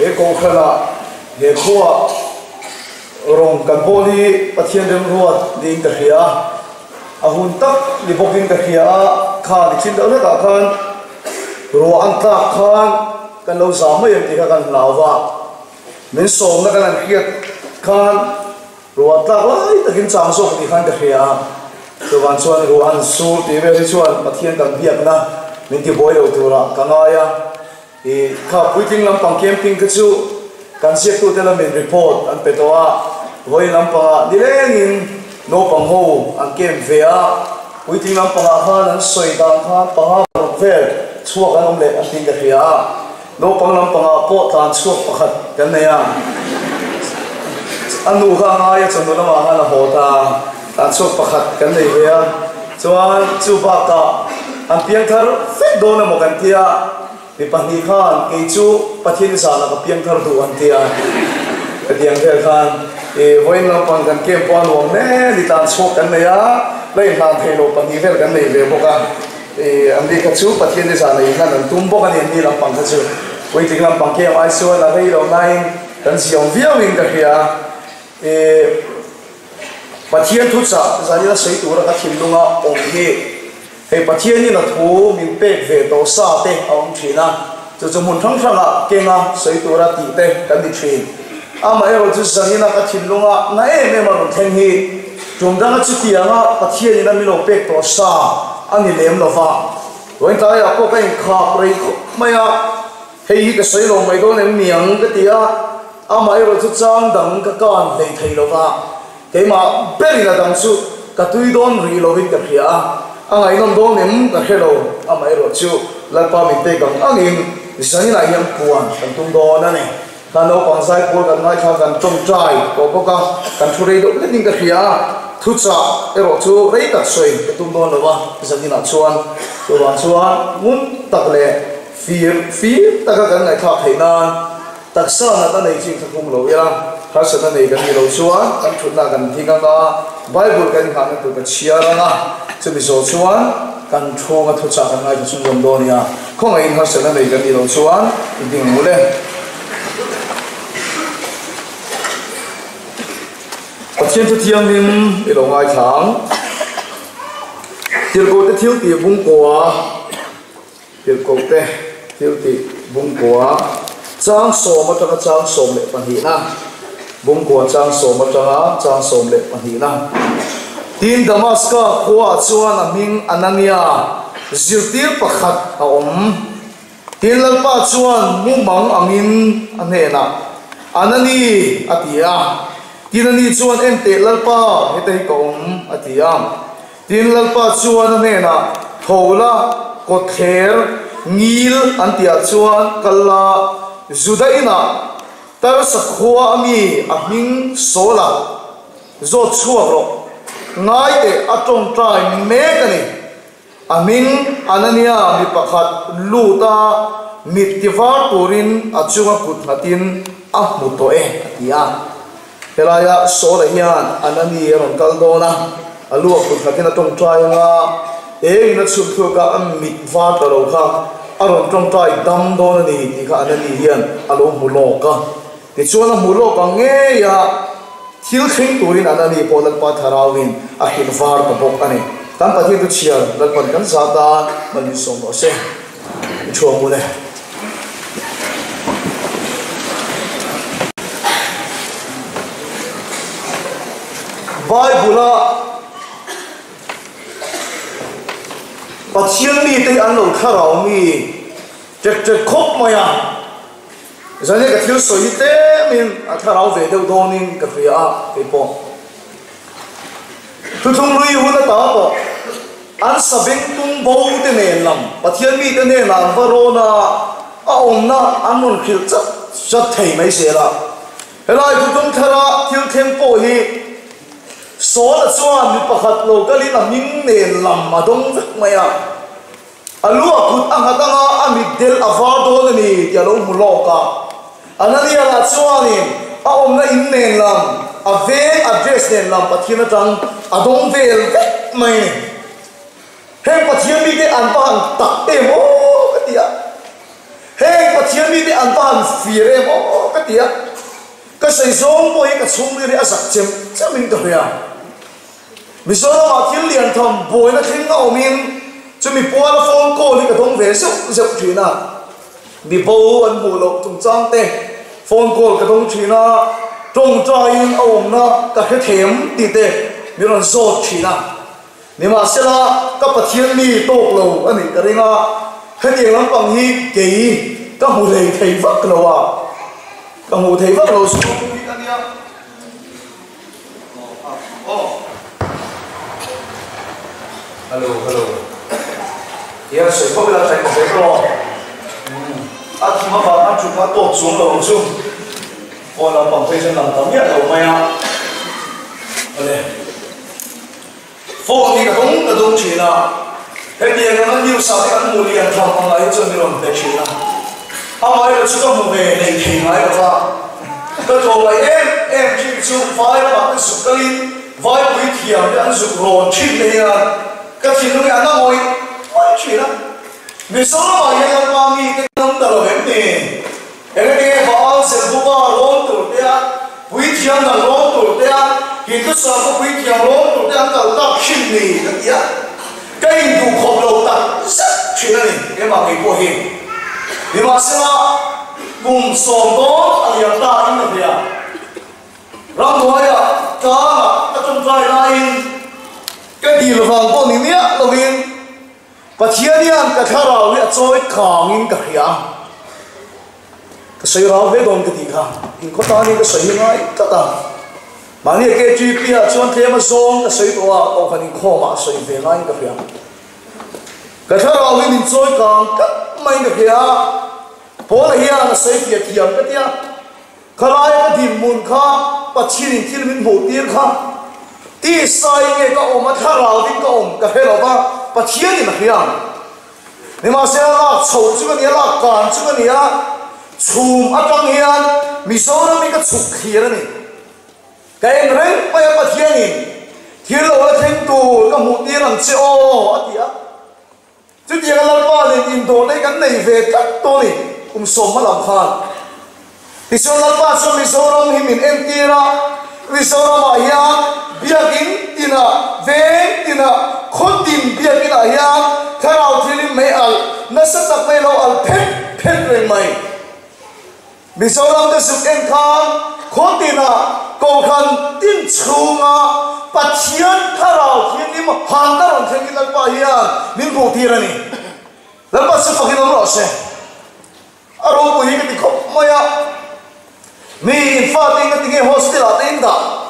e ko khala he khuwa rong kan boli pathian rem ruat ding ka khia ahun tak li bokin ka khia kha li chin da ka khan ro an ta khan kan lo za mai ti ka kan lawa min som na kan khiat khan ro ta lai takin chang so ti khan ka khia to wan chuan ro an su ti ve chuan pathian kan biak na min ti boy lo tura kanaya e kha puiting lam pang camping ka chu kan siak tu tela min report an petoa voi lam pa dilengin no pang ho an kem vea puiting lam pa kha an soi dang kha pa ha vel chuak an om le an tin ka khia no pang lam pa po tan chuak pakhat kan ne ya anu kha nga ya chon no ma ha la ho ta tan chuak pakhat kan nei vea chuan chu ba ta an piang thar fet do na mo kan tia mi pahni khan ke chu pathin sa na ka piang thar du an tia ka tiang the khan e voin lam pang kan kem pon wom ne li tan chuak kan ne ya lai na thelo pahni vel kan nei ve boka e an di ka chu pathin sa na khan an tum boka ni lam pang ka chu wei ting lam pang kem ai so na rei lo nai kan siong viawin ka khia e pathian thu cha zani la sei tu ra ka thim lunga om hi he pathian ni na thu min pek ve to sa te om thina chu chu mun thang thanga kenga sei tu ra ti te kan di thin ama ero chu zani na ka thim lunga na me ma ron theng hi chung dang chu ti anga pathian ni na mi lo pek to sa ani lem lo fa roin ta ya ko ka in kha prei maya hei ka sei lo mai do ne miang ka tia ama ero chu chang dang ka kan lei thei lo fa keima beri na dang su ka tui don ri lo vin ka khia angai nom do nem ka hello ama ero chu la pa mi te gang angin zani na yam puan kan tum do na ne kan lo pang sai pol kan ngai kha kan chom trai ko ko ka kan thurei do le ning ka khia thu cha ero chu rei tak soi ka tum do lo wa zani na chuan to wan chuan mun tak le fir tak kan ngai kha theina tak sa na ta nei chi thum lo ya ha sa na nei kan ni lo chuan kan thutna kan thinga ka bible kan kha na tu ka chia ra na chu mi so chuan kan thonga thu cha kan ngai chu rom do nia khong ai ha sa na nei kan ni lo chuan ding mu le pathian thu thiam nim i lo ngai thang tir ko te thiu ti bung kwa tir ko te thiu ti bung kwa chang som ma ta chang som le pan hi na bung kwa chang som ma ta chang som le pan hi na tin damaska khwa chuan aming anania zirtir pakhat a om tin lalpa chuan mumang angin ane na anani atia tinani chuan ente lalpa hetei ko om atia tin lalpa chuan ane na thola ko ther ngil antia chuan kala zudaina tar sakhwa ami ahming sola zo chuaro ngai te atong trai me kani amin anania mi pakhat luta mittivar turin achunga puthatin ahmuto e atia helaya sola hian anani ron kaldona alua puthatin atong trai nga e na chulthu ka mitvar taro kha aron tong trai dam don ni ti kha anani hian alo muloka ti chuan muloka nge ya thil khing turin anani polak pa tharawin a hinvar ka bok ani tam pathi tu chiar lakpan kan zata mani som lo se chuang mu le bible pathian mi te an lo tharau mi tek khop maya zane ka thil soi te min a tharau ve deuh donin ka fria ke po tu thung lui huna ta po an sabeng tung bo te ne lam pathian mi te ne na barona a onna amun khil cha thei mai se la helai tu tung thara thil them po hi so la chuan mi pakhat lo kali na ming ne lam adong vek maya alua kut angatanga amidel avado ni yalo muloka anani ala chuani a omna inne lam ave address ne lam pathina tang adong vel vek mai he pathia mi ke an pang tak te mo katia hey bắt thiên mi đi ăn toàn phì em ô cái tiệt cái sợi rong bôi cái chung đi ăn sạch chém chắc mình cái gì mình số nó mà thiên liền thầm bôi nó thiên ngầu mình cho mình bôi nó phong cô đi cái thùng về sụp sụp chuyện à bị bôi ăn bôi lộc trồng trang tê phong cô cái thùng chuyện à trồng trái ôm nó cái thèm đi tê mình làm rốt chuyện à nhưng mà sẽ là các bậc thiên mi tốt lâu anh ấy cái này là cái điều lắm bằng hi kỳ các mù thầy vất lâu à các mù thầy vất lâu xuống đi anh nhá hello yes có bây giờ thầy có thấy không anh chỉ mà bảo anh chụp nó tốt xuống lâu xuống còn là bằng phê chân làm tấm nhất đầu mày à đây phô thì cái đúng chuyện là cái tiền nó nhiều sao thì anh mua liền thằng ông ấy cho mình làm chuyện là ông ấy là chỉ có một về này thì nói là cái đồ này em chỉ chụp vai là bạn chụp cái vai quý thiểm để anh chụp rồi chim này là cái chuyện nó ăn nó ngồi chuyện đó vì số nó mà anh qua mi cái năm tờ là cái cái bảo sẽ mua bao lon tủ đấy quý thiểm là lon tủ đấy hiện tại sao có quý thiểm lon tủ đấy anh tạo ra chim này cái gì á cái đủ khổng lồ ta rất chuyện này cái mà người của hình thì mà sẽ là cùng sòng đó anh em ta anh em vậy rằng nói à cái trong trái này cái điều vàng của mình nhé là vì và thiên nhiên cái khả năng là trôi càng in cái hiểm cái sợi rau về đồng cái gì cả in có ta nên cái sợi ngay tất cả mà nếu cái truy bia chọn thêm mà zong cái sợi đó ông phải in khó mà sợi về ngay cái hiểm cái thằng nào mình chơi càng cắt mấy cái kia, bố là hiện là xây thiệt thiệt cái kia, cái này cái điểm muốn khá, bắt chi thì mình một tiền khá, tí sai cái ông mà thằng nào thì cái ông cái nào ba, bắt chi thì là hiện, nhưng mà xem là sầu chứ cái này là cán chứ cái này, chùm ở trong hiện, mình số nó mình cái chụp hiện này, cái này phải bắt chi này, thiên lộ là thiên tu cái một tiền làm sao ở địa chứ thì cái lần ba thì in đồ đấy cái này về cắt tôi cũng sống mà làm khan thì sau lần ba sau mình sau đó mình em tia ra vì sau đó mà hiền bia kín tina về tina khôn tìm bia kín là hiền thay vào thì mấy al nó sẽ tập mấy lâu al phết rồi mày vì sau đó cái sự em khan khôn tina cầu khăn tin chung à bắt chiên thay vào thì mà hàng đó làm thành cái lần ba hiền mình vô tia ra nè lần ba sẽ phải cái đó rồi à rồi bây giờ cái khóc mày mình phát hiện cái hostel ở đây đó,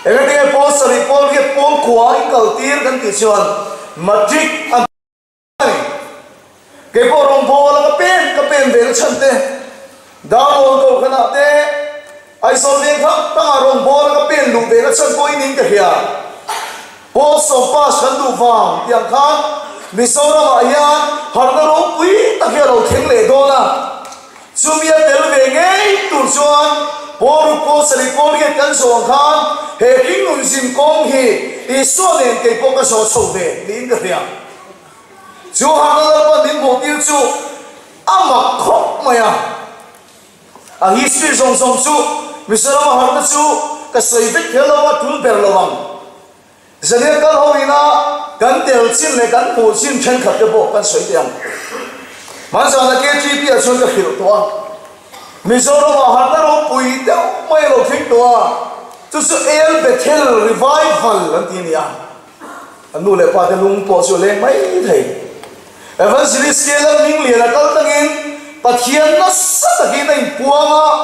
cái post report cái poll của anh cầu tiền cái thị trường matric anh cái bộ rong bộ là cái pen về cái chân thế, download cầu cái nào thế, ai sau này khác ta rong bộ là cái pen lục về cái chân coi nín cái gì à, post xong pass cái đủ vàng tiếng khác, vì sau đó mà ya, họ cái rong quý ta kia đầu tiếng lệ đó là chúng ta đều về ngay từ chuan bộ cô sẽ đi coi cái cảnh song khan hệ kinh nguồn sinh công hi số nên cái bộ cái số sâu về đến cái gì chú hàng đó là đến bộ tiêu chú mà khóc mày history song chú vì sao mà hàng đó chú cái sợi vết theo là trúng bèo là bằng giờ này cái hồi na cảnh tiểu chín này cảnh phụ chín chân khát cái bộ cảnh sợi tiền mà giờ là cái chi bây giờ cái hiểu toa mình sau đó mà hắn nó bùi đeo mấy lô thích toa chú sư El Bethel Revival làm gì à anh nuôi lại qua cái lung bỏ xuống lên mấy thầy evangelist kia là mình liền là câu tăng in và thiên nó rất là cái này buông á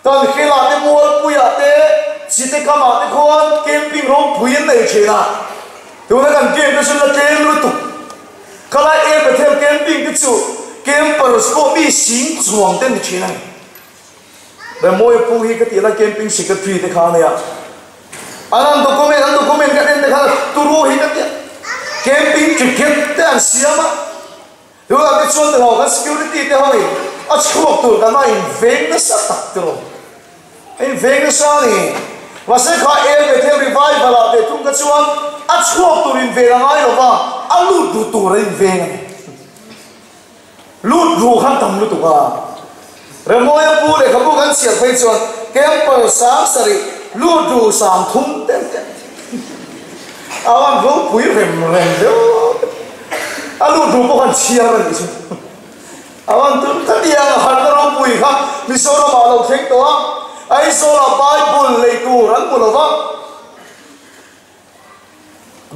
còn khi là cái mua bùi à thế chỉ thấy cái mà cái con camping room bùi này chỉ là tôi nói rằng game nó là game luôn tụ cái này El Bethel camping cái chủ campers có bị xính chuồng tên chuyện này, để mỗi phụ huynh cái tiền là camping secretary để khám này à, anh document cái này để khám, tu ruhi cái tiền, camping ticket để anh xem á, rồi là cái chuyện đó cái security để hỏi, à chuộc tụi cái này về nó sát tắc rồi, anh về nó sao này, và sẽ khai em về theo revival là để tung cái chuyện, à chuộc tụi về là ngay rồi mà, anh lụt tụi này về này. lút ru khăn tầm lút tụi rồi mỗi bữa để các bố gắn xiềng phải chọn kem bờ sáng sari lút ru sáng thum tên awan ru bui rem đó lút ru bố gắn xiềng rồi đi awan tu tất nhiên là hạt ru bui khác vì số nó bảo lâu thế đó ai số là Bible lấy tu rắn bùn lâu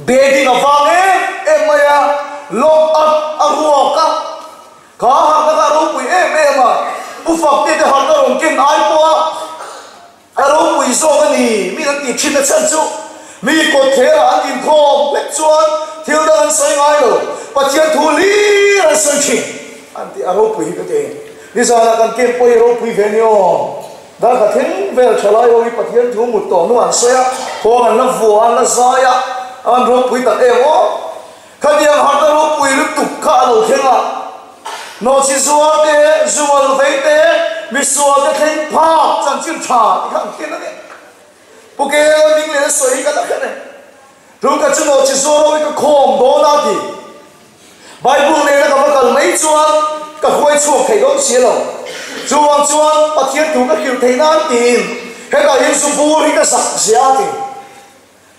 bedi na vang maya lom aruak ka ha ka ro pui ma u fak te ha ka ron kin ai po aro pui so ka ni mi na ti chin na chan chu mi ko the ra an in khom lek chuan thil dan sai ngai lo pathian thu li an san chi an ti aro pui ka te ni sa na kan kem poi ro pui ve nyo da ka thing vel thalai o pathian thu mut to nu an soya ko an na vu an na saya an ro pui ta emo khadiam har ta ro pui lu tuk kha lo khenga no chi zuwa te zuwa ve te mi suwa te theng pha chan chin tha ti khang ken na ne puke ning le soi ka la khane ru ka chu no chi zuwa ro ka khom do na ti bible ne ka ma kal mai chuan ka khoi chu khai dong xie lo chuan pathian thu ka kil thei nan tin he ka yin su bu ri ka sak sia ti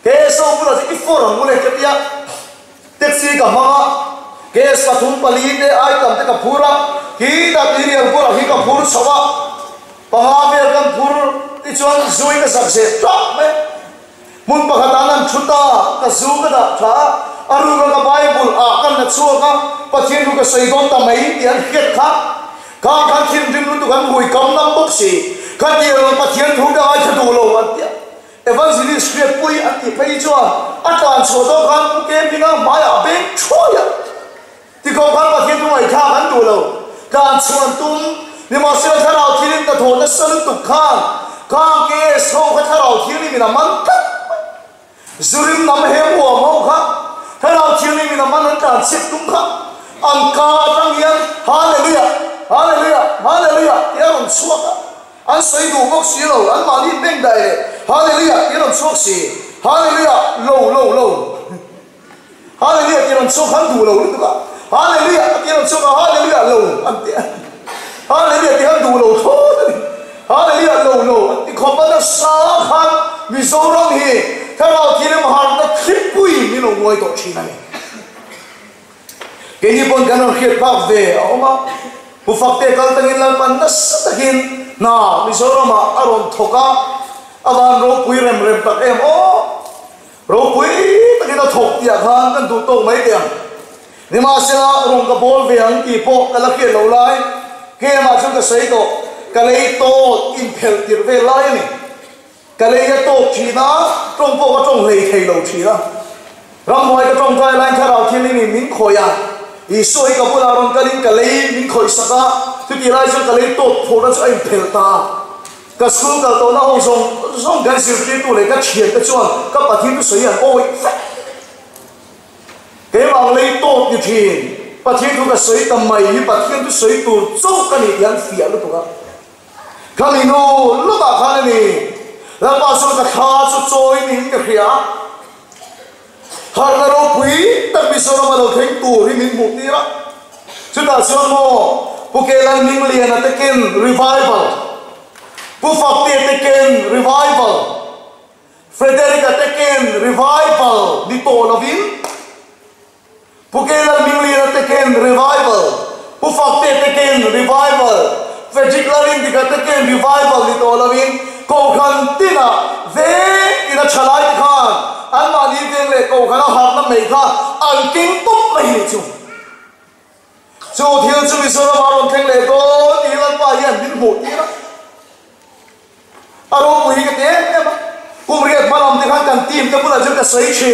ke so bu la ti forum mu le ka tia taxi ka ma ke sa thum pali te ai kam te ka phura ki da ti ri pura hi ka phur chawa pa ha ve kam phur ti chuan zui ka sak se trap me mun pa khata nan chuta ka zu ka da tha aru ka bible a kan na chu ka pathian ru ka sei don ta mai ti an het kha ka kan thin dim lu tu kan hui kam nam bok si ka ti ro pathian thu da ai thu lo an tia evangelist script pui ati phei chuan atan chu do kan pu ke pinga maya be choya ti ko kan pathian thu ai kha kan tu lo kan chuan tum ni ma se tharau thirin ta thon na san tu khan kan ke so kha tharau thirin mi na man tak zurim nam he mo mo kha tharau thirin mi na man ta chip tum kha an ka tang yan hallelujah hallelujah hallelujah ya ron chuak an soi du bok si lo an ma ni beng dai hallelujah ya ron chuak si hallelujah lo hallelujah ya ron chuak han du lo tu ka hallelujah ya ron chuak hallelujah lo an ti hallelujah ya han du lo tho hallelujah lo ti khom ba sa khan mi zo rong hi tharau thirim har na khip pui mi lo ngoi to chi na ni ke ni bon kanon khit pak ve oma bu fakte kal tangin lan pan na satakin na Mizoram aron thoka awan ro pui rem tak em o ro pui takin ta thok tia khan kan du to mai tiang ni ma sela rong ka bol ve ang ki po kala ke lo lai ke ma chu ka sei to kalei to in phel tir ve lai ni kalei ya to chi na trong po ka trong lei thei lo chi la ram hoi ka trong tai lai tharau thiên ni min khoya i soi ka pula ron kalin kalei min khoi saka tu ti lai chu kalei to phora chu ai phel ta ka school ka to na ong song gan siu ti tu le ka chien ka chuan ka pathin tu soi an oi ke wang lei to ti thin pathin tu ka soi tam mai hi pathin tu soi tu chu ka ni yan fia lu tu ka kami no lu ba kha ni la pa su ka kha chu choi ni ka khia har na ro pui tak bi so ma lo theng tu ri min mu ti ra chu ta chuan mo pu ke lan ning lian na taken revival pu fak te taken revival Frederica taken revival di to lovin pu ke lan ning lian na taken revival pu fak te taken revival Frederic larin di ka taken revival di to lovin ko khan tina ve ina chalai khan an ma ni veng le ko khana har na mei kha an king top mai ni chu thiel chu mi so ma ron theng le ko ti lan pa yan min ho ti ra aro pui ke te em kum riat malam ti khan kan tim te pula chu ka sei chi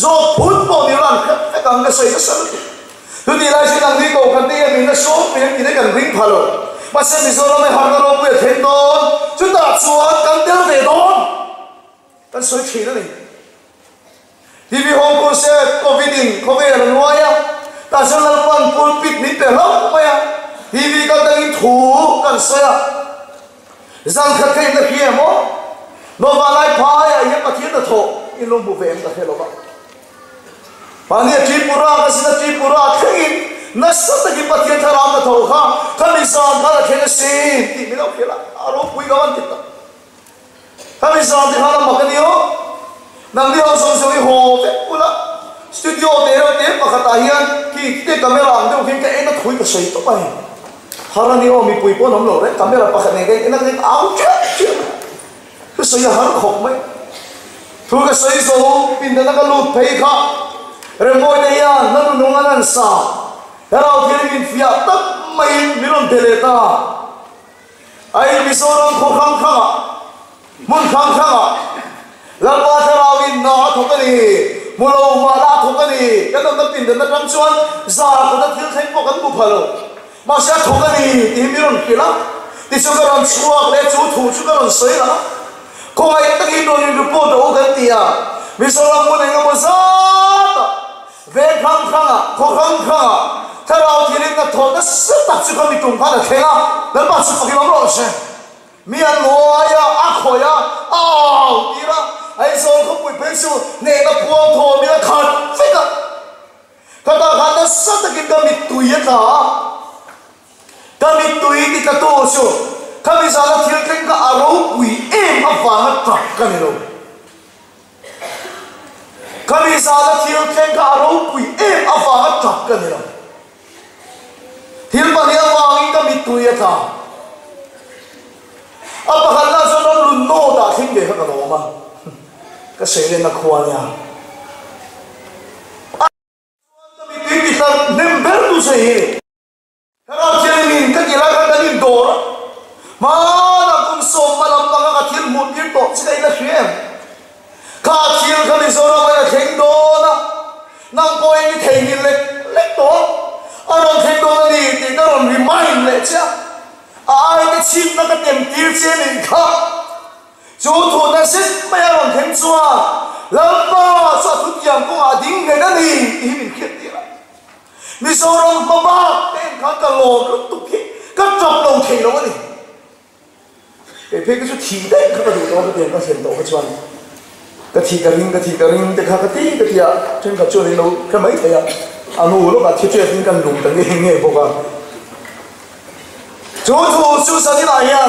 zo phut po ni ran ka kan ka sei ka sal tu ti lai chi dang ni ko kan ti min na so pe ni ne kan ring phalo ma se mi so ma har na ro pu theng don chu ta chuan kan tel ve don kan soi chi na ni TV Hong Kong se COVID in COVID là nuôi á, ta sẽ làm phần pulpit nít để lóc mày á, TV các tên thủ cần soi á, rằng khắc khen là kia mó, nó vào lại phai á, những cái thiên là thổ, in lông bù về em ta thấy lo vậy, bạn này Tripura cái gì là Tripura khen, na sa ta ki pathian tharam na tho kha khami san kha khena si ti mi lo khela aro pui gawan ti ta khami san ti kha ma ka dio nang dio so so ho te pula studio te ro te pakhata hian ki te camera ang deu khin ka ena thui ka sei to pai harani o mi pui po nam lo re camera pakhat ne ke ena ke au cha cái sợi hở khóc mấy, thu cái sợi số pin đã cái lụt thấy khá, rồi mỗi ngày à nó nung ăn ăn sa, cái nào thì mình phía tất mình làm thế này ta, ai bị số đông khó khăn khá, muốn khăn khá, làm ba thế nào mình nó thuộc cái gì, mua lâu mà đã thuộc cái gì, cái đó nó pin nó làm chuan, già của nó thiếu thành một cái bục phật, mà sẽ thuộc cái gì thì mình làm kia lắm, thì cho cái làm chua cái chú thủ cho cái làm sấy lắm. Kung ay tagido ni lupo do gantiya misoram mo nang mo sa ve khang khang ko khang khang tharau thirin na thon na satak chu kami tung kha na thenga dal ba chu pakim ro se mian loya akhoya aw tira ai so ko pui pensu ne na puang tho mi na khat fika kada khata satak kami tuya ta kami tuyi ti ka to su kami sana thiel keng ka aro pui em awang trap kan lo kami sana thiel keng ka aro pui em awang trap kan lo thiel pa ni awang kami tuya ta apa kana so no lu no da thing de ka no ma ka sele na khwanya kami ti ta number tu se he kara jemin ka kila ka dalin dor mana kum som malam panga ka thil mut bir to chai na khiem ka thil ka ni zora ma theng do na nang ko ni theng ni le to aron theng do na ni ti na ron remind le cha ai ke chim na ka tem tir che ni kha chu thu na sit ma ron theng chua lam pa sa thu tiang ko a ding ne na ni ti min khiet ti la mi zoram pa ba ten kha ka lo tu ki ka chop lo thei lo ni cái phê cái số thi đấy các cái đồ đó cái tiền các tiền tổ cái chuan cái thi cái ring cái khác cái tí à trên cái chỗ này nó cái mấy thầy à anh nó cái thiết cái lùng cái nghe bộ cái chú thu chú sa đi lại à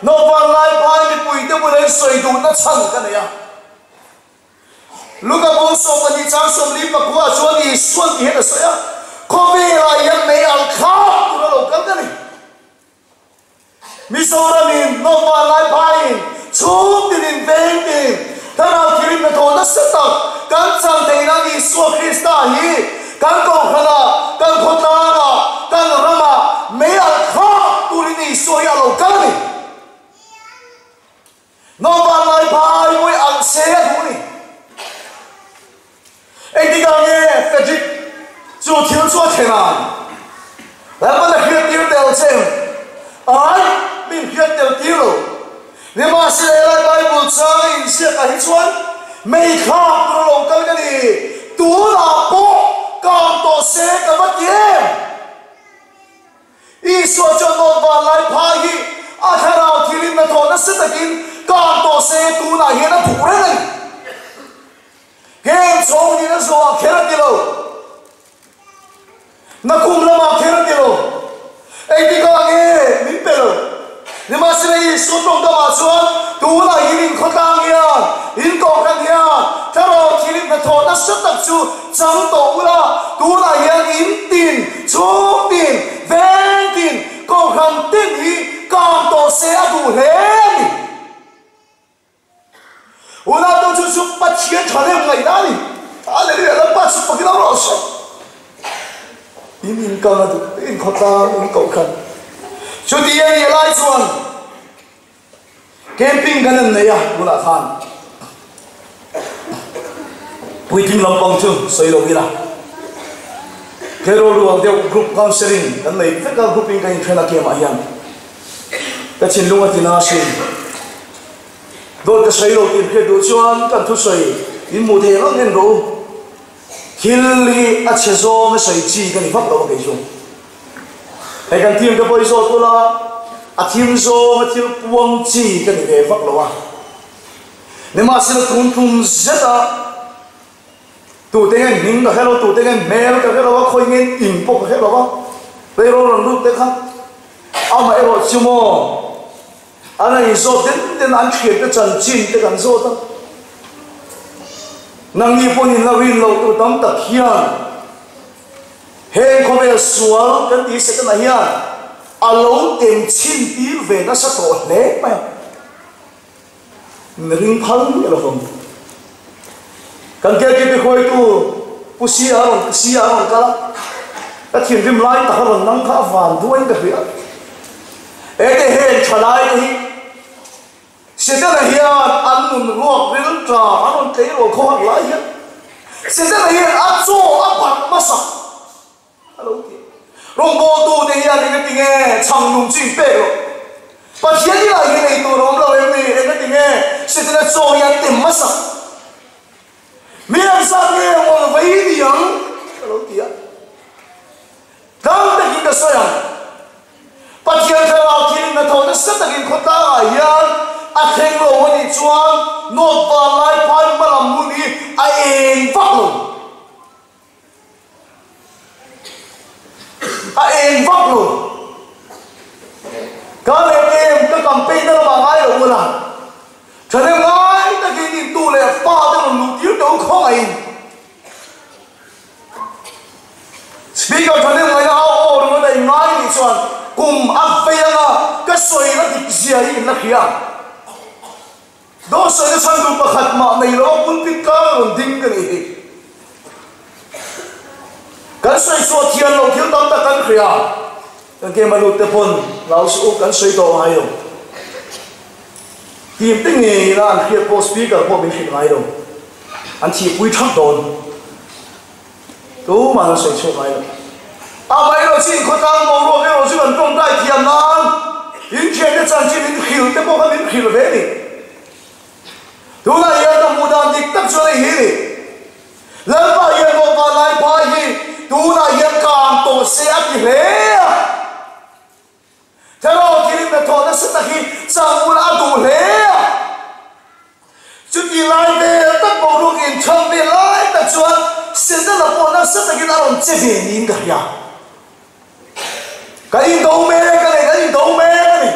nó van lại bài bị bụi tiêu bụi lên sôi đủ nó chăn cái này à lúc cái bông sông cái đi trang sông đi mà qua chuan đi xuân thì hết rồi sôi à có về lại em mấy ăn khá nó lồng cái này misoramin no pa lai pain chum din venting tara kirim na thona satak kan chang theina ni so krista hi kan ko khana kan khota na kan rama me al kha turini so ya lo kan ni no pa lai pai moi al se du ni ei ti ga nge fajik chu thiu chu thena la pa la khir tir del chen ai mình khuyết tiểu tiêu nếu mà sẽ lại Bible sang in sẽ cả hết xuân mấy khác nó lồng cái gì tú là bộ càng tổ sẽ cả mất em ý số cho nó vào lại phai hi à thế nào thì linh là thọ nó sẽ tự tin càng tổ sẽ tú là hiện nó phụ đấy này game song đi nó rồi khé ra tiêu nó cùng là mà khé ra tiêu ấy thì có nghe mình biết rồi nhưng mà sau này số đông đó mà xuống tú là in khó tăng nha in cổ khăn nha theo đó thì linh là thọ nó rất tập trung chẳng tổ là tú là in tiền số tiền ven tiền cổ khăn tiền thì càng tổ sẽ đủ hết 오늘 또 주수 빠치게 전에 뭔가 이다니 할렐루야 빠치 빠기 나왔어 이미 인간아도 인컸다 인కొkan 주디에 라이즈원 캠핑 가는 내야 문화산 부이팅 럼뻥충 소이로기라 게로루 왕대ው 그룹 카운셀링 간내 페카 그룹인 가인 페나게 마히안 같이 룽아 디나신 đôi cái sấy đầu tiên khi đối chuan cần thu sấy in mù thế nó nên rồi khi à chế do mới sấy chi cái này pháp đâu cái chung hay cần thêm cái bôi do tôi là à thêm do mà thêm buông chi cái này về pháp đâu à nếu mà xin thun thun rất à tu tiếng anh nín cả cái đó tu tiếng anh mèo cả cái đó khôi nghe ỉn bộ cái đó đây rồi làm lúc đấy khác mà rồi chim mò anh ấy rồi đến anh khiết cái chân chín cái gần rồi đó năng nhị bốn in là rin lâu tu tâm tập hiền hên không phải xuống cái tí sẽ cái này hiền lâu tìm chín tí về nó sẽ tổ lẽ mà rin thân cái là không cần kia cái khôi tu不需要个，那天天来打个能卡饭多一个别，得很出来的，现在那些安农落人家安农给我看来呀，现在那些安做安办么啥，hello， 龙波都的呀那个dingen长龙军备了，把天地来给你多龙了，那个dingen现在做呀点么啥？面上面我为良，老弟啊，当得一个这样，把天开老天的头的身的给扩大一样，听了我的装，诺巴来拍不了木里，硬发了，硬发了，刚才给这刚背那个把爱了我了。cho nên ngay ta khi nhìn tu lệ pha tới một nụ tiếng đấu khó ngày speaker cho nên người nào ô đừng có đầy ngay đi chọn cùng áp phê nga cái sợi nó thịt dìa đi nó kia đó sợi nó sang đủ bạc hạt mà này nó cũng biết cá còn đinh cái này cái sợi số thiên lâu thiếu tâm ta cái kia cái kia mà lụt tập hồn lão sư cái sợi đồ hay rồi tìm tiếng nghề là anh khiết po speaker po bên khiết ngay đâu anh chỉ quý thắc đồn tú mà nó soi chụp ngay đâu mấy rồi xin có tăng màu rồi rồi chỉ cần trong tay thiền nan những chuyện cái chân chỉ những khiêu cái po cái những khiêu về đi tú là yên tâm mua đàn địch tập cho này hi đi lần ba yên một ba lại ba hi tú là yên càng tổ xe thì lẽ thế rồi thì mình thọ nó sẽ khi sang mua ăn đủ lẽ chút đi lại về tất bộ luôn in trong về lại tất chuột sẽ rất là bộ nó sẽ khi nó làm chế về nhìn cả nhà cái in đâu mê cái in đâu mê cái này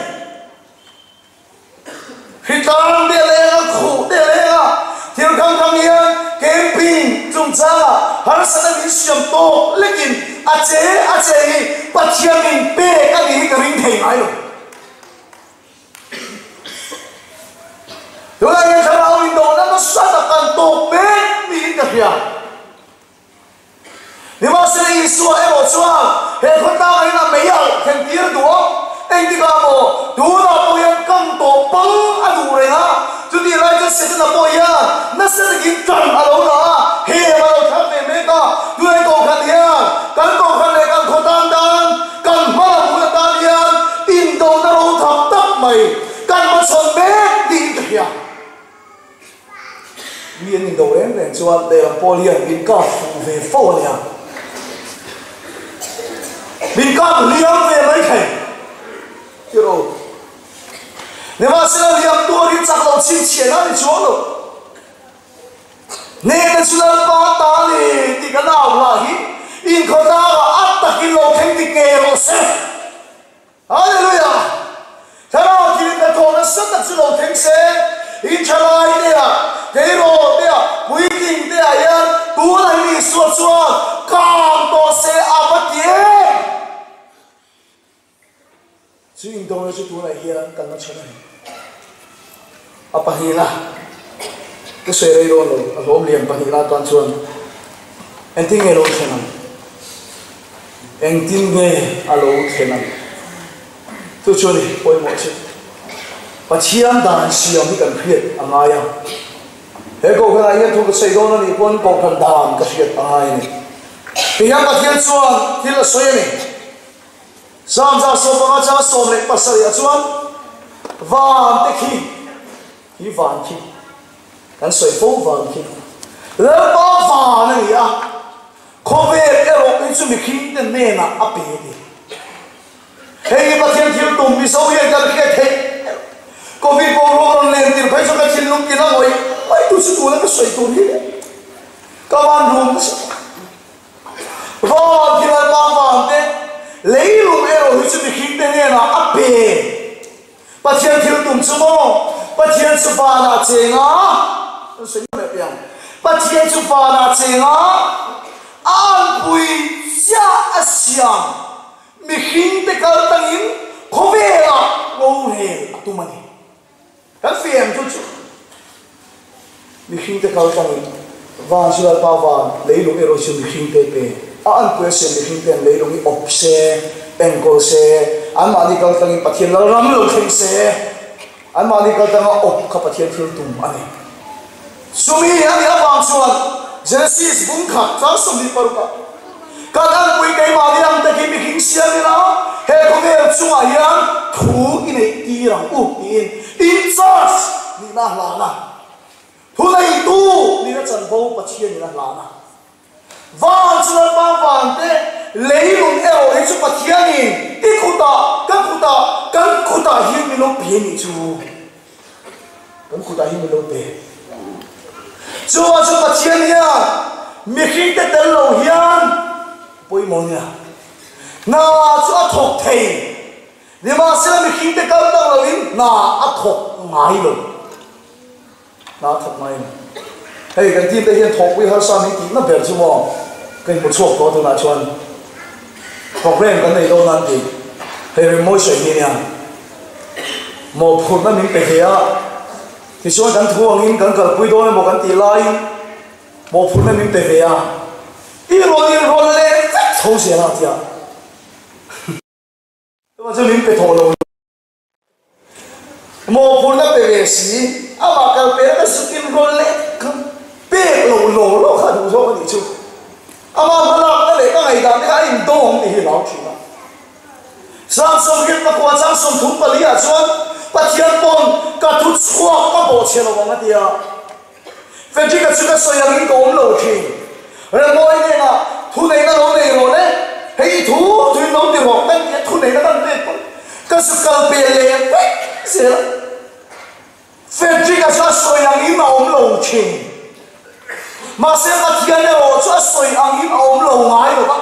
khi ta làm để lên khổ để lên thì không thằng yên cái pin chúng ta hắn sẽ là những siêu to lekin chế bắt chiang mình bê cái gì cái mình thấy ngay rồi rồi là thằng nào mình đồ nó sát là cần tổ bê mình cái gì nhưng mà sẽ là Giêsu em bảo cho hệ con ta ấy là mấy giờ thành tiếng đó anh đi vào bộ đủ là bộ yên cầm tổ băng ăn đủ rồi ha chú đi lại cho sẽ là bộ yên nó sẽ là cái trần ở đâu đó hệ mà đâu khác về mấy cái chú anh tổ khăn yên cần tổ khăn này cần khổ tan đan cần mà là khổ tan yên tin tổ nó đâu thập tấp mày cần mà son bé đi cái gì miền mình đầu em này cho để làm bộ liền miền cao về phô này mình cao liam về mấy thầy chứ đâu nếu mà sẽ là liam tua đi chắc lâu chín钱那里做了那个出来把打哩这个闹了因可那个阿达给老天的给了谁哈利路亚他那今天的头呢生的是老天谁因出来的呀给了的呀不一定的呀多了你说说更多些阿不点所以运动呢是多来些更加出来apahila cái sợi dây rồi ôm liền apahila toàn chuồn anh tin nghe lâu thế nào anh tin nghe alo thế nào tôi chuồn đi ôi mọi chuyện và chiêm đàn siêu thì cần thiết anh ai à thế cậu cái này thôi cái sợi dây nó đi quân cậu cần đàn cái chuyện anh ai này thì em bắt thiên chuồn thì là sợi này sam ra số bao nhiêu số này bắt sợi chuồn và anh thích khi vạn khi cái sợi phố vạn khi lớn bao vạn này à không về cái lúc ấy chúng mình khi đến nên là áp bể đi hay bắt thiên thiếu tùng bị sâu hiện cái thế có việc bầu luôn lên thì phải cho cái thiên lúc kia nó ngồi mấy tôi sẽ đuổi cái sợi tôi đi kawan room ron kila kawan te leilung ero hisu mi khinte ne na ape pathian thil tum chumo pathian chupa na chenga sing me piang pathian chupa na chenga an pui sia asyam mi khinte kal tangin khovela ngou he atumani kan fiam chu mi khinte kal tangin van sila pa van leilung ero hisu mi khinte pe an question mi khinte leilung i opse engkol se an mani kal tangin pathian la ram lo thing se an mani kal tanga op ka pathian thil tum ani sumi ani abang chuan Genesis bung khat cha sumi paruka kan an pui kai mani ang taki mi khing sia ni na he ko ve chunga hian thu in ei ti rang u in charge ni na la na thu nei tu ni na chan bo pathian ni na la na van sila pa van te leilung ero hi chu pathian in kan khuta hi mi lo pe ni chu kan khuta hi mi lo pe chu pathian ya mi khing te tel lo hian poi mo nya na chu a thok thei ni ma sila mi khing te kal tang lo in na a thok ngai lo na thok ngai hei kan ti te hian thok wi har sa ni ti na ber chu mo cái một số có tôi nói chuyện problem cái này đâu nan thì hay mỗi chuyện như này một phút nó mình phải thế thì số cần thua nghìn cần cần quý đôi một cần tỷ lại một phút nó mình phải thế đi rồi lên thấu xé là gì nhưng mà cho mình phải thổ rồi một phút nó phải về xí mà cần phải cái sự kim rồi lên bé lỗ khá đủ số cái gì chứ ama mana cái lệ cái ngày đó cái in đông thì lão chuyện à sang sông cái mà qua sang sông thùng bali à chuan bắt chiang bông cả thut xóa cả bộ xe lâu cái gì à vậy thì cái chuyện cái sợi yang cái ôm lâu thì rồi mỗi ngày là thu này nó lâu này rồi đấy hay thu lâu thì hoặc cái thu này nó đang về cái sự cần bề lệ vậy gì đó vậy thì cái sợi yang cái mà ôm lâu thì mà xem mà thiên này ở chỗ soi ang in ôm lâu ngay rồi đó,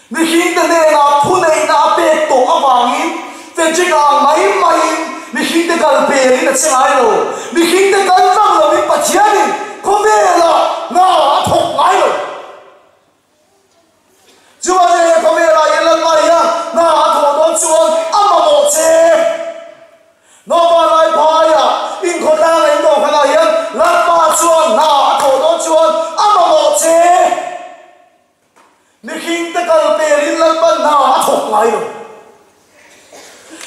vì khi cái này là thu này là bê tổ áp vàng in, về chỉ là mấy vì khi cái bê này là sẽ ngay rồi, vì khi cái tăng là vì bắt thiên này, không biết là nó thuộc ngay rồi, chứ mà này không biết là yên lặng ngay à, nó thuộc đó chuan, mà một chế, nó vào lại phải à, in con ta này nó phải là yên, lát ba chuan, nó chuan ama mo che mi khing te kal pe rin lal pan na a thok ngai lo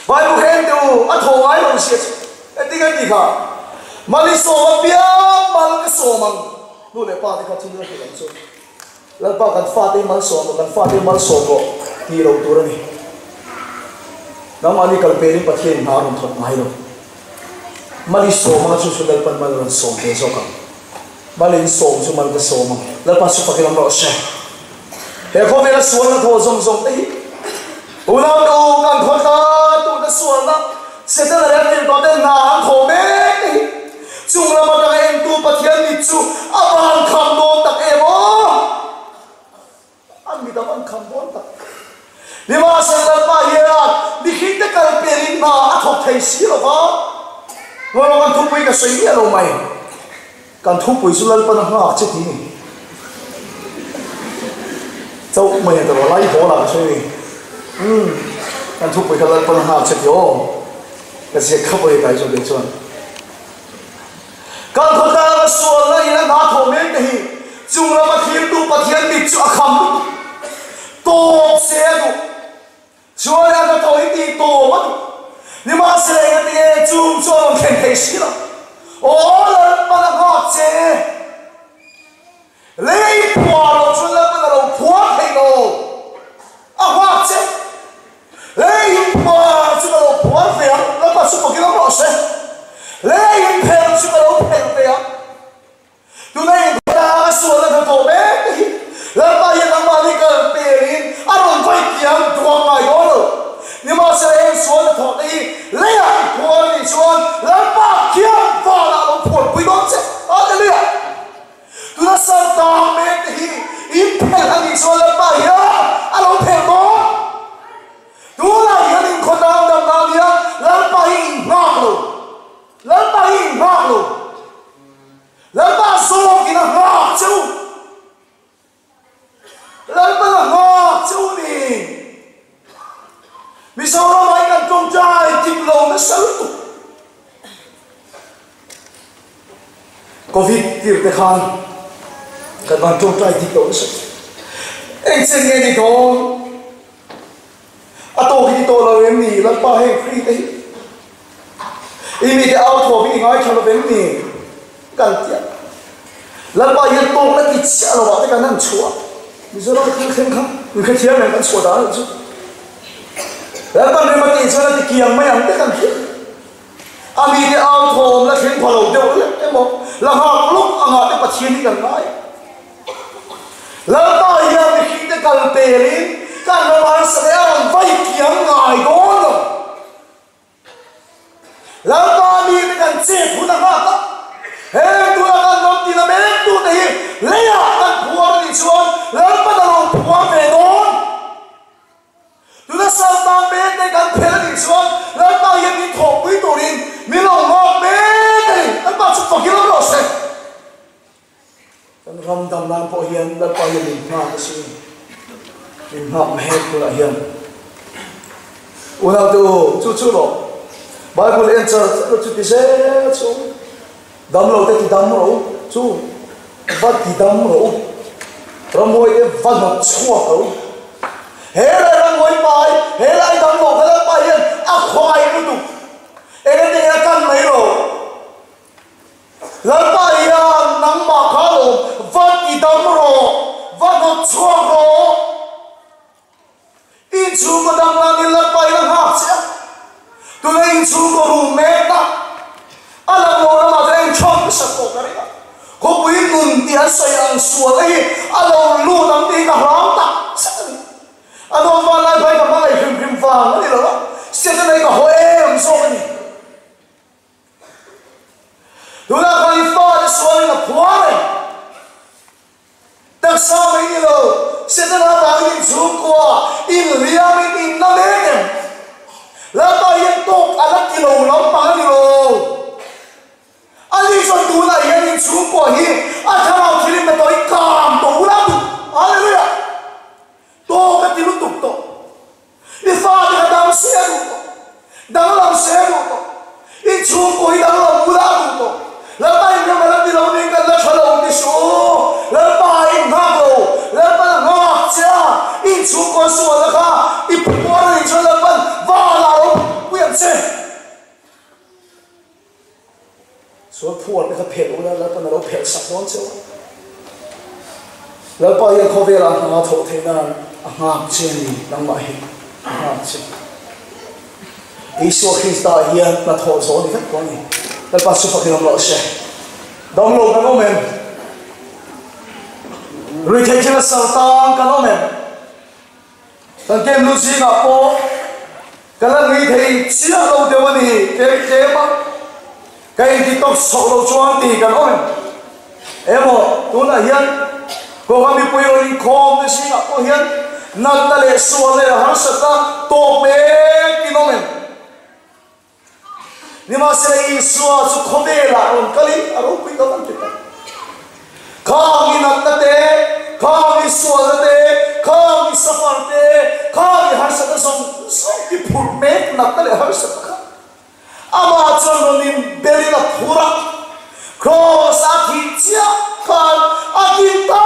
vai bu hen tu a thok ngai lo se ti kha mali so ma pia mal ka so mang nu le pa ti kha chu le kan so lal pa kan fa te mal so ko ti lo tu ra ni na mali kal pe rin pathian na ron thok ngai lo mali so ma chu lal pan mal ron so te so ka balin som chu mal ka som la pa su pakilam ro she he kho me la suan na tho zong te una do kan kho ta tu na suan na se ta la ren to te na an kho me chung la ma ta en tu pathian ni chu aban kham do tak e mo an mi da ban kham do tak ni ma se la pa ya ni khit te kal pe rin na a thok thei si lo ba lo lo kan tu pui ka sei ya lo mai kan thu pui su lal pan ha che ti ni châu mày tao lấy bỏ là cái gì kan thu pui ka lal pan ha che ti o cái gì khắp bây tại cho bên chuan kan thu ta sual la ina na tho me te hi chung la ma thil tu pathian mi chu akham to se du chuan la ka to ti to ma ni ma se ga ti chung cho khen thei si la ô lần mà là ngọt chế lấy quả rồi cho lần mà là phua thầy đồ à ngọt chế lấy quả cho là phua về lần mà chụp cái nó ngọt chế lấy phèn cho là phèn về tụi này ta xuống là thằng tổ bé lần mà hiện đang mà đi cần tiền ăn rồi quay kiếm tuồng ngoài đó rồi nhưng mà sẽ em xuống là thọ đi lấy ăn phua đi xuống lần mà kiếm vào là nó phun quý đó chứ ở đây tụi nó sang ta Covid tir te khan kan ban to try ti to se en chen nge ni thong ato ki to lo em ni la pa he free te imi te out ho bi ngai thalo ben ni kan tia la pa ye to la ki cha lo wa te kan nan chua ni zo lo ki khen kham ni kha thia men kan chua da chu la pa me ma ti cha la ti kiang ma yang te kan hi ami te out ho la khen phalo de le emo la ha luk anga te pathian ni kan ngai la pa ya mi ki te kal pe rin kan lo man sa ya on vai kiang ngai don lo la pa mi te kan che khu na ha ta he tu la kan lo ti na me tu te hi le ya kan puar ni chuan la pa da lo puar ve don tu na sa ta me te kan phel ni chuan la pa ya mi tho pui to rin mi lo ngo me te la pa chu fa ki lo se kan ram dam nan po hian la pa ya min ma ka si min ma me ku la hian una tu chu lo Bible answer chu ti se chu dam lo te ti dam ro chu va ti dam ro ramoi te va no chua ro he la ramoi pai he la dam lo ka la pai a khwai lu tu e ne te kan mai ro la pai ya nang ma kha lo va ti dam ro va no chua ro in chu ma dam la ni la pai la ha cha tu le in chu ko ru me ta ala mo na ma den chom sa ko ka ri ko pui nun ti an sai an su le ala lu dam ti ka ram ta sa ni ano ma lai bai ka ma lai khim khim fa ni lo se ta nei ka ho em so ni tu la ka ni fa de so ni na phwa ni ta sa mai ni lo se ta na ba ni chu ko in ria mi in na le ni la ta yen to ala ki lo lam pa ni lo ali so tu na yen in chu ko hi a tha ma thili me to I kam to la tu hallelujah to ka ti lu tu to I fa de dam se lu to dam lam se lu to I chu ko I dam lam la lu to la ta yen me la ti lo ni ka la thalo ni so la ta yen ha lo la ta ha cha I chu ko so la kha I po ni cho la ban va la lo pu se so puar ka phel ula la pa na lo phel sak don che la pa ya kho ve la na tho the na a ha chen ni nang ma hi ha chen Isu Krista hian na tho zo ni ka ko ni la pa su fa ki lo se dong lo ka no men ri thai chela sa tang ka no men tan kem lu si na po ka la ri thai chia lo de wa ni ke ma cái gì tóc sầu đầu chuan thì cả nó em mà tôi là hiền có cái bị bùi lên khom cái gì có hiền nát ta lệ xua lệ hắn sợ ta tổ bé cái nó mình nhưng mà sẽ đi xua chú không để là còn cái gì ở đâu cũng có chuyện không đi nát ta thế không đi xua ta thế không đi safar thế không đi hắn sợ ta sống cái bùi bé nát ta lệ hắn sợ ta ama chon nin beli la phura cross a thi chia kan a tin ta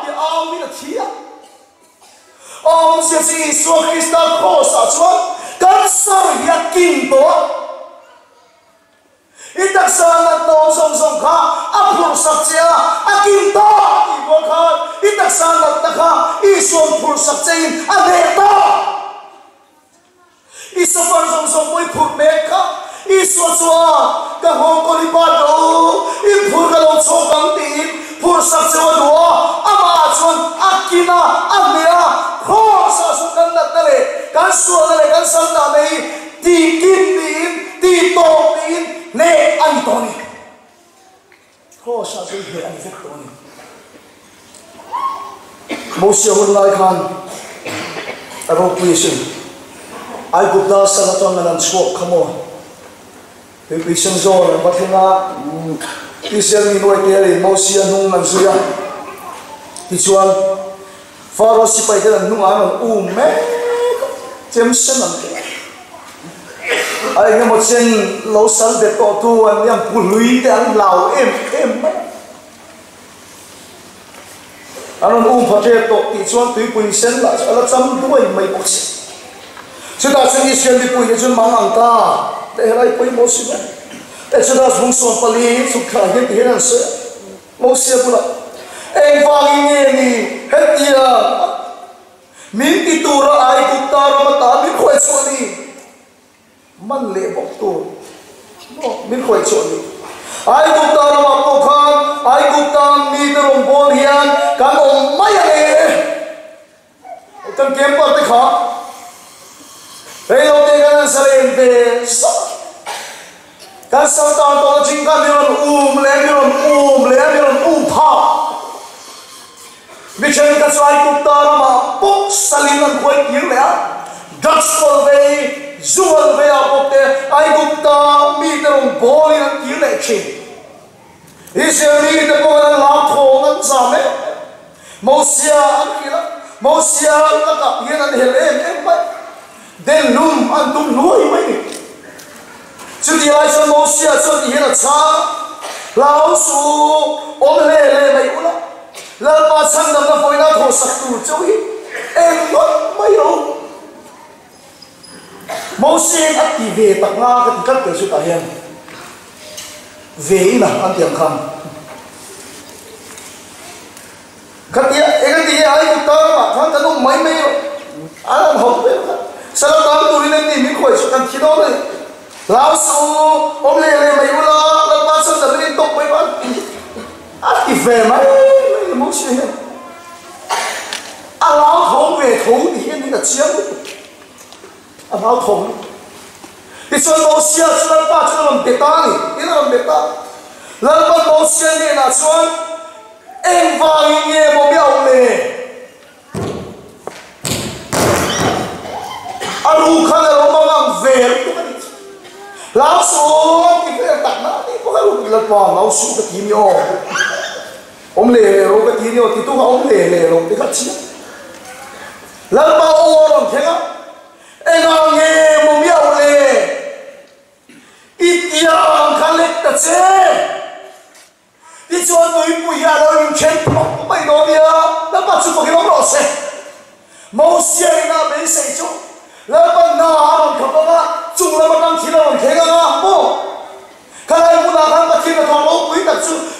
ti au mi na thia om se si so Krista cross a chuan kan sar ya kin to itak sa na to song kha a phur sak chia a kin ta ti bo kha itak sa na ta kha I som phur sak chein a le ta I so far som moi phur me kha I so ka hong ko ni ba do I phur ka lo cho kang ti phur sak che do ama chon akina amia kho sa su kan na tale kan su na le kan san na nei ti kin tin ti to tin ne an to ni kho sa su he an fe to ni mo se hun lai khan appropriation ai gup da sa na to nan chok khamo bị sưng rô là bắt thêm á đi xem mình nuôi tiền thì mau xia nung làm gì à thì chuan pha rồi xí phải cái là nung á mà mẹ chém sân làm cái ai nghe một chuyện lâu sẵn để tổ tu anh em phụ lùi để anh lào em anh phát triển tổ tỷ chuan tùy quỳnh sen là anh chăm đuôi mấy bọc xí chúng ta sẽ đi xem đi quỳnh chuan mang hàng ta để lại quỳnh một xí để chúng ta dùng son pali dùng khai hiện hiện anh sẽ một xí bula em vang nghe ni hết dia mình đi tu ra ai cũng ta ra mà ta mình khỏe chuan đi man lệ bọc tu mình khỏe chuan đi ai cũng ta ra mà bọc khăn ai cũng ta mi ta rong bol hiền kan om mai ale kan kem pa te kha relo te kan salen te sa kan sa ta to ching kan mi ron pha mi chen ka sai ku ta ra ma pok salin an khoi king le gospel ve zual ve a pok te ai ku ta mi ta rong bol an king le chi Israeli te ko na la thong an sa me Mosia an kila Mosia la ka yen an hele em mai den lum an tum nuai mai ni chu ti lai so Mosia so ti hena cha lao su om le mai ula la pa sang dam na foi na tho sak tu chui em not mai ro Mosia at ti ve tak nga ka kat ke su ta hian về mà ăn tiệm không cái gì ai cũng tao mà thằng tao mấy mấy rồi ăn học đấy sao tao tụi nó đi mình khỏe cho thằng kia đó này lão sư ông lê mấy bữa lo làm bao giờ tao đi tốc mấy bạn ăn thì về mà muốn gì ăn lão thong về thong thì hiện là chiếm ăn lão thong cái chuyện đó xia cho nó ba cho nó làm bể ta này cái nó làm bể ta lần bắt đầu xia này là chuyện em vang nghe một biểu này anh u khăn là nó mang về lão số cái cái tặng nó đi có cái lật vòng lão số cái tím nhau ông lề rồi cái tím nhau thì tôi ông lề rồi cái cái chi lần bắt ô làm thế á em vang nghe một biểu này ít yang khăn lệch tất chế đi cho tôi bùi ra đâu những chuyện không phải nói bia nó bắt chụp một cái bóng đỏ xe màu xe na bên xe chung nó bắt na bằng khắp đó chung nó bắt đăng ký là bằng thế nga bố cái này cũng là thằng bắt ký là thằng lỗ quý tập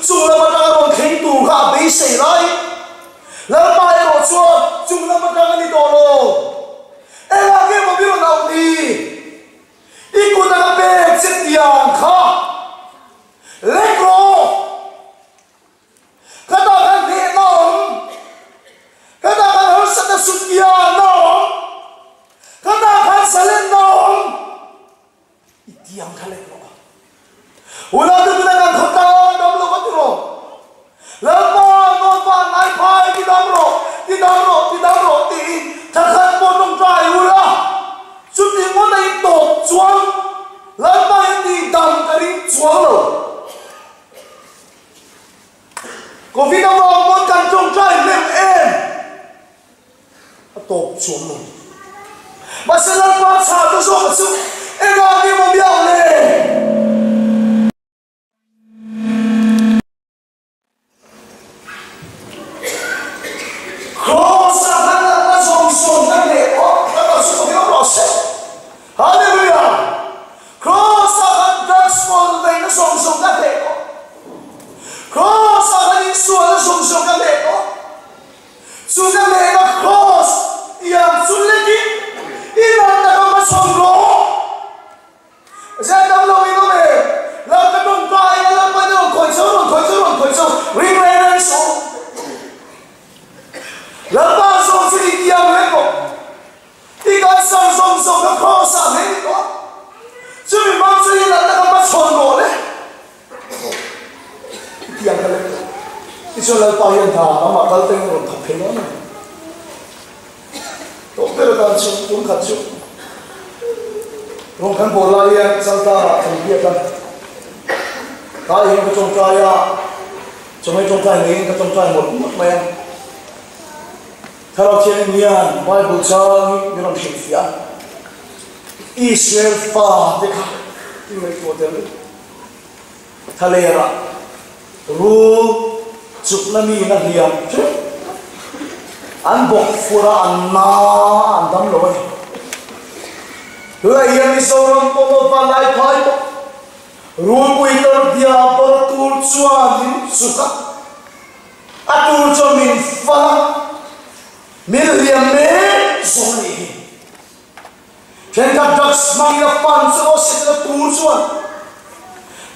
chung nó bắt đăng bằng ký tù cả bên xe lại nó bắt em ở chua chung nó bắt đăng đi đồ lô em là cái mà biết nào đi ít cũng là cái chết tiền khác lấy đồ cái đó là thế nào cái đó là hơn sắc là sụt kia nào cái đó là sẽ lên nào ít tiền khác lấy đồ udah tu kita kan kota dam lo kau tu lepas lepas naik pai di dam ro ti takkan potong trai udah sudah mulai top cuan lepas di dam kering cuan lo Covid nó muốn cần trông trai mềm em top cuan lo masih lepas satu so em lagi mau biar le Hallelujah. Cross ang gospel na nasong-song ka dito. Cross ang Isu na nasong-song ka dito. Sudah mereka cross yang sulit ilang na masonglo. Saya tahu lo itu me. Lalu kadang kaya lalu pada konsol. Remaining so. Lepas so sedikit yang mereka. Ikan song cái cross à thế đó, chứ mình mang gì là ta bắt chọn rồi đấy, tiền cái này, cái chỗ này bảo hiểm thà nó mà cái tên nó thập thế đó này, tốt cái là chụp cũng khát chụp, rồi khán bộ lại sang ta thành việcกันcái hiện cái trong trai à, trong mấy trong trai này cái trong trai một men,ถ้าเราเชื่อเงียนไว้บูชานี่เราเชื่อ Israel fa te kha ti mai ko te thalera ru chuk na mi na hiam chu an bok fura an na an dam lo ni la hiam ni soron ko mo pa lai phai ko ru pui tor dia por tur chuan din suka atur cho min fa min hiam me zoni chen ka dax mang na pan so se na tur chuan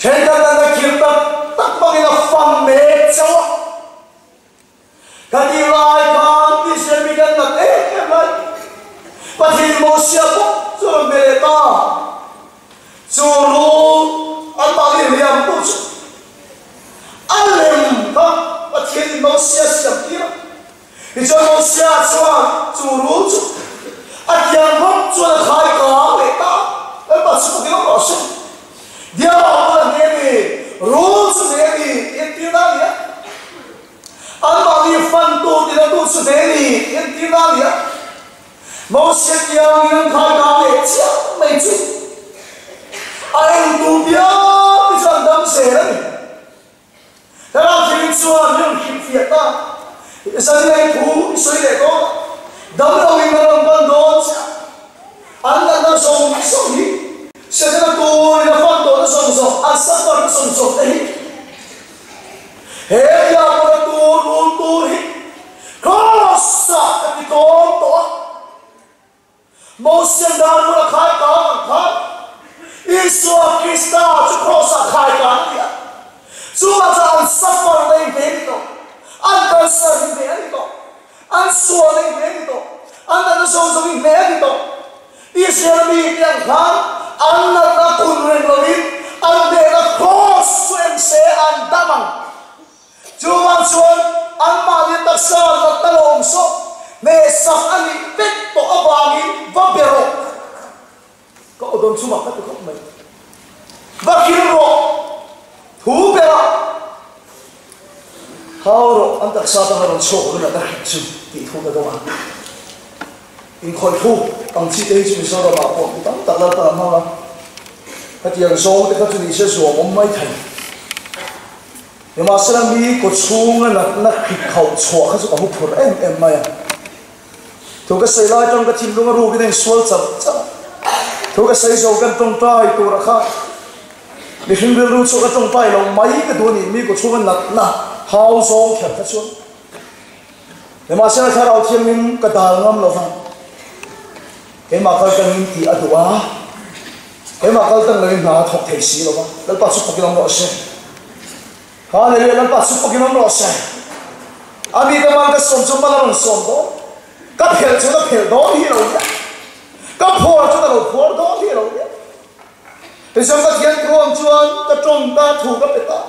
chen ka na kirta tak mang na fam me chawa kadi lai kan ti se mi kan na lai pathin mo sia ko so me ta churu an ta li riam tu alem ka pathin mo sia sia ti ni cho mo sia chuan churu chu atiang hom chuan khai ka le ta ai pa su ki lo so dia ba ne ni rules ne ni ti na ya an ba ni fan tu ti na tu su ne ni ti na ya mo se yang yang khai ka le chia mai chu ai tu bia ti san dam se ra ni ta ra ki chuan yung ki fi ta sa ni ai pu soi le ko dam lo wi na ram ban do cha an na song hi se na tu na fan do na song an sa ko na song ai he ya ko tu hi cross ti ko to mo se da mo khai ka kha isu krista chu cross khai ka ya chu ma cha an suffer nei ve ni to an ka sa ni ve ni to an so nei ve ni to an na so ni ve ni to Israel mi yang khan an na kun ren lo ni an de na cross wen se an damang chu ma chuan an ma ni ta sa na ta long so me sa ani pet to abangi va bero ko odon chu ma ka to mai va kiro thu bera hauro an ta sa ta ron so na ta chu ti thu ka do ma in khoi thu ang chi te chu so da ma ko tam ta la ta ma la ka ti ang so te ka chu ni se so mo mai thai ni ma sa mi ko chung na khit khau chwa kha chu ka hu phur em mai thu ka sei lai tong ka thim lu ru ki den sual chap cha thu ka sei so kan tong tai tu ra kha ni hing ru chu ka tong tai lo mai ka do ni mi ko chung na hao song khap ka chu ni ma sa tha rau thiam nim ka dal ngam lo fa ke ma kal kan ti adua ke ma kal tang le na thok thei si lo ba dal pa su pokilong lo se ha le le dal pa su pokilong lo se ami ka man ka som som ba la som do ka phel chu da phel do hi lo ya ka phor chu da lo phor do hi lo ya te som ka thian krom chuan ka trong ta thu ka pe ta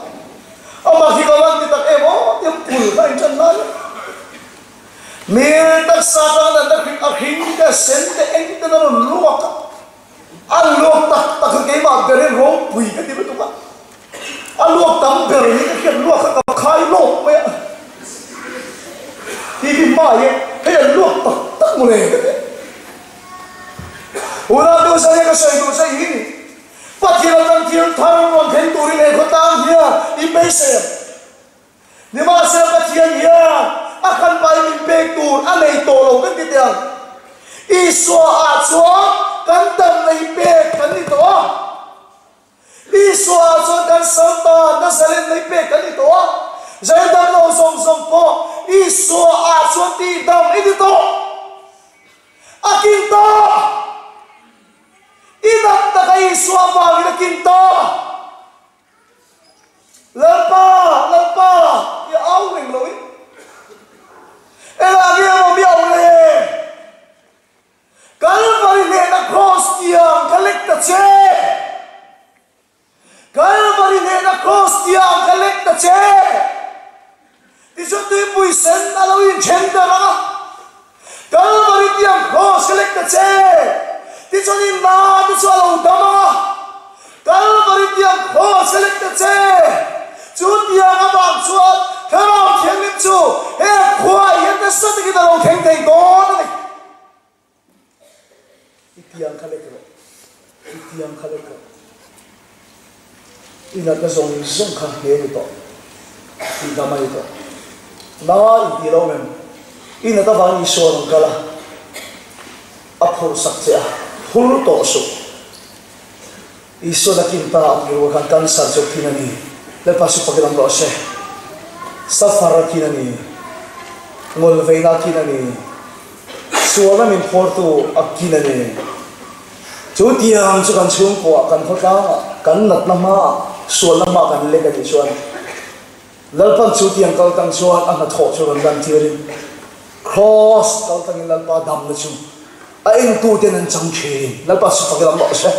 ama khi ka wan ti tak e mo tiam pul ka in chan na mir tak sa ta na da khing ka sen te eng te na lo ka an lo tak ke ma gare ro pui ka ti tu ka an lo tam ber ni ka khen lo ka khai lo me ti ma ye he lo tak mu le ora do sa ye ka sai do sa hi pathian tang thil thar ron khen tu ri le ko tang hia I be se ni ma se pathian hia akan bai min pe tur a nei to lo kan ti tiang I so a so kan tam nei pe kan ni to I so a so kan sa ta na salen nei pe kan ni to zai dam lo som ko I so a so ti dam I ti to akin to I dam ta kai so ba ni kin to lalpa ya au ning lo ela dia mo biao le Calvary le na cross tiang collect the che Calvary le na cross tiang collect the che ti so tu pui sen alo in chen da ra Calvary tiang cross collect the che ti so ni na ti so lo da ma Calvary tiang cross collect the che chu tiang a bang chuan thao thian lim chu he khwai yan da sa ti da lo theng thei do na tiang khale ko tiang khale ko ina ka zong zong kha he ni to ti da mai to na i ti lo men ina ta wang i so ng kala aphur sak che a phur to su i so da kin ta am ro kan kan sa so kinani le pa su pakilam ro se safara kinani ngol veina kinani suala min portu akinani chu tiang chu kan chung ko kan phota kan nat lama suala ma kan le kan chuan lalpan chu tiang kal tang chuan an tho chu ran dan thirin cross kal tang lalpa dam na chu a in tu ten an chang thin lalpa su pakilam lo se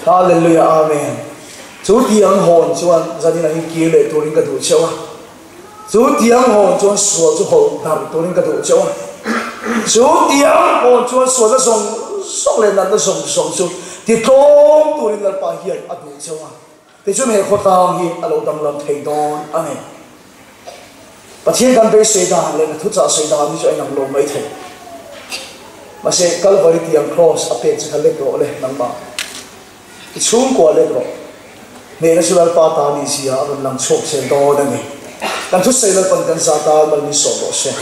hallelujah amen chu tiang hon chuan zadina hi ki le turin ka du chewa chu tiang hon chuan sual chu ho dar turin ka du chewa chú tiếng còn chúa số nó sống lên là nó sống chú thì trông tụi mình là phải hiện ở đủ châu à thì chúng mình có tao hi ở lâu đầm làm thầy đòn anh em và thiên căn bây xây đàn lên là thúc giả xây đàn như cho anh làm lâu mấy thầy mà sẽ cái là tiếng cross ở bên trên lệch rồi lên nằm bảo thì xuống qua lệch rồi nên là chúng ta bắt đầu đi xí à rồi làm chụp sen đòn này làm chút xây lên phần căn sa ta mà đi sổ đó sen